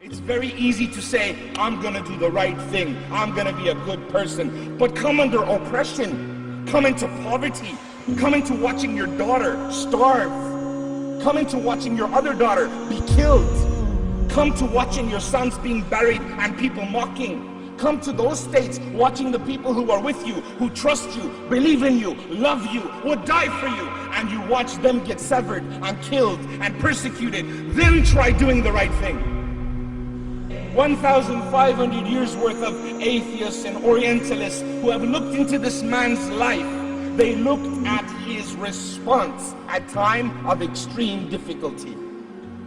It's very easy to say, I'm gonna do the right thing, I'm gonna be a good person, but come under oppression, come into poverty, come into watching your daughter starve, come into watching your other daughter be killed, come to watching your sons being buried and people mocking. Come to those states, watching the people who are with you, who trust you, believe in you, love you, would die for you, and you watch them get severed and killed and persecuted. Then try doing the right thing. 1,500 years worth of atheists and Orientalists who have looked into this man's life. They looked at his response at time of extreme difficulty.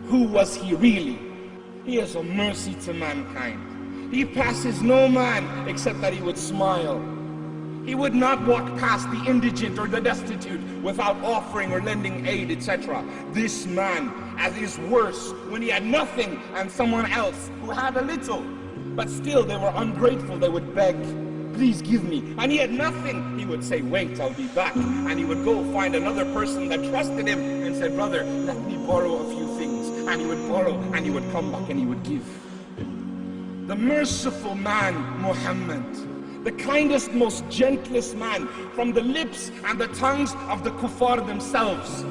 Who was he really? He is a mercy to mankind. He passes no man except that he would smile. He would not walk past the indigent or the destitute without offering or lending aid, etc. This man, as is worse, when he had nothing and someone else who had a little, but still they were ungrateful, they would beg, please give me. And he had nothing, he would say, wait, I'll be back. And he would go find another person that trusted him and said, brother, let me borrow a few things. And he would borrow and he would come back and he would give. The merciful man, Muhammad, the kindest, most gentlest man, from the lips and the tongues of the kuffar themselves,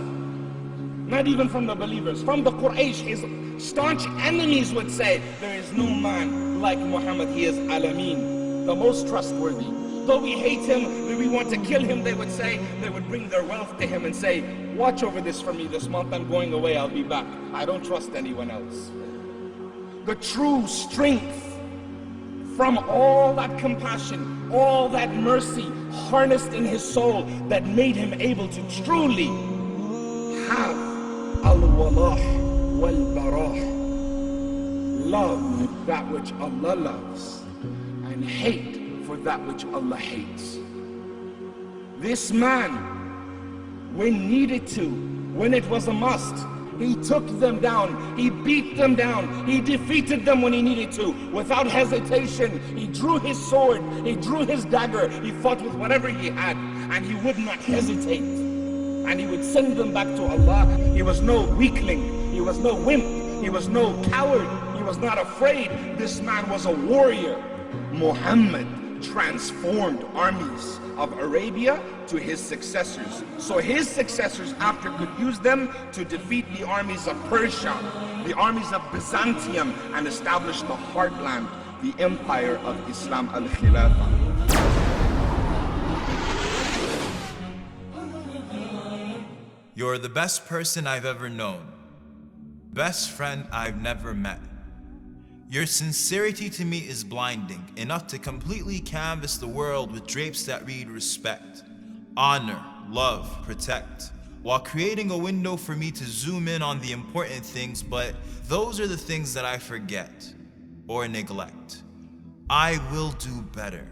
not even from the believers, from the Quraysh, his staunch enemies would say, there is no man like Muhammad, he is Alameen, the most trustworthy. Though we hate him, we want to kill him, they would say, they would bring their wealth to him and say, watch over this for me this month, I'm going away, I'll be back. I don't trust anyone else. The true strength from all that compassion, all that mercy harnessed in his soul that made him able to truly have al-walah wal-barah, love that which Allah loves and hate for that which Allah hates. This man, when needed to, when it was a must, he took them down, he beat them down, he defeated them when he needed to, without hesitation. He drew his sword, he drew his dagger, he fought with whatever he had, and he would not hesitate. And he would send them back to Allah. He was no weakling, he was no wimp, he was no coward, he was not afraid. This man was a warrior. Muhammad transformed armies of Arabia to his successors. So his successors after could use them to defeat the armies of Persia, the armies of Byzantium, and establish the heartland, the empire of Islam, al-Khilafah. You're the best person I've ever known, best friend I've never met. Your sincerity to me is blinding, enough to completely canvas the world with drapes that read respect, honor, love, protect, while creating a window for me to zoom in on the important things, but those are the things that I forget or neglect. I will do better.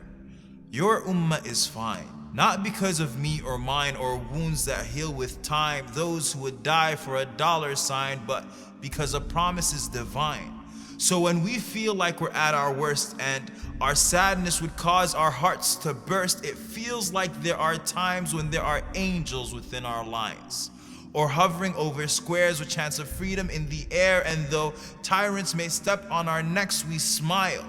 Your ummah is fine, not because of me or mine or wounds that heal with time, those who would die for $, but because a promise is divine. So when we feel like we're at our worst and our sadness would cause our hearts to burst, it feels like there are times when there are angels within our lines, or hovering over squares with chance of freedom in the air, and though tyrants may step on our necks, we smile,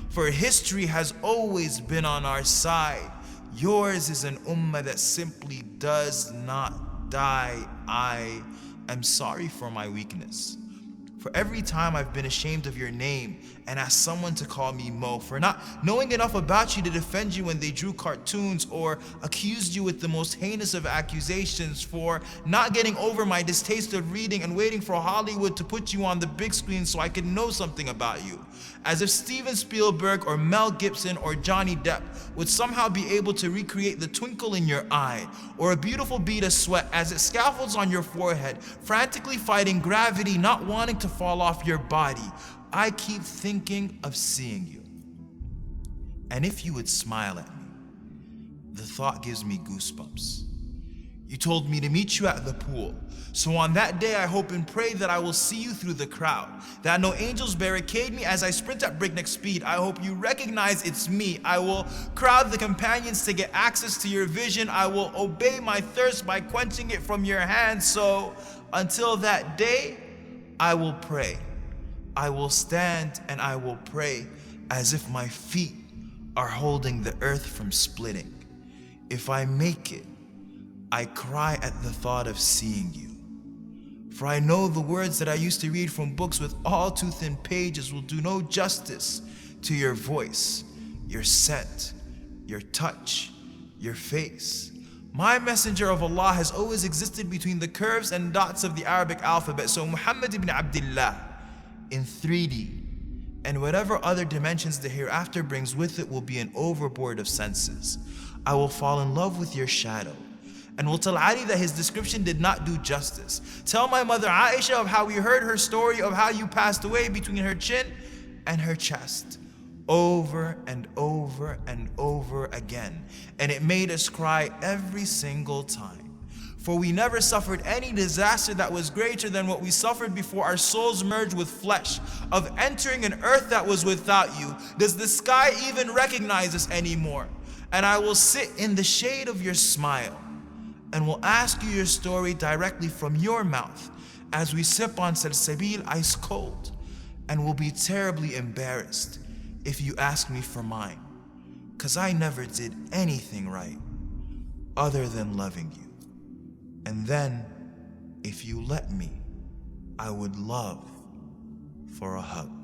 for history has always been on our side. Yours is an ummah that simply does not die. I am sorry for my weakness. For every time I've been ashamed of your name and asked someone to call me Mo, for not knowing enough about you to defend you when they drew cartoons or accused you with the most heinous of accusations, for not getting over my distaste of reading and waiting for Hollywood to put you on the big screen so I could know something about you. As if Steven Spielberg or Mel Gibson or Johnny Depp would somehow be able to recreate the twinkle in your eye or a beautiful bead of sweat as it scaffolds on your forehead, frantically fighting gravity, not wanting to fall off your body. I keep thinking of seeing you. And if you would smile at me, the thought gives me goosebumps. You told me to meet you at the pool. So on that day, I hope and pray that I will see you through the crowd, that no angels barricade me as I sprint at breakneck speed. I hope you recognize it's me. I will crowd the companions to get access to your vision. I will obey my thirst by quenching it from your hand. So until that day, I will pray. I will stand and I will pray as if my feet are holding the earth from splitting. If I make it, I cry at the thought of seeing you. For I know the words that I used to read from books with all too thin pages will do no justice to your voice, your scent, your touch, your face. My messenger of Allah has always existed between the curves and dots of the Arabic alphabet. So Muhammad ibn Abdullah in 3D and whatever other dimensions the hereafter brings with it will be an overboard of senses. I will fall in love with your shadow and will tell Ali that his description did not do justice. Tell my mother Aisha of how we heard her story of how you passed away between her chin and her chest, over and over and over again. And it made us cry every single time. For we never suffered any disaster that was greater than what we suffered before our souls merged with flesh, of entering an earth that was without you. Does the sky even recognize us anymore? And I will sit in the shade of your smile and will ask you your story directly from your mouth as we sip on salsabil ice cold, and will be terribly embarrassed if you ask me for mine, 'cause I never did anything right other than loving you. And then, if you let me, I would love for a hug.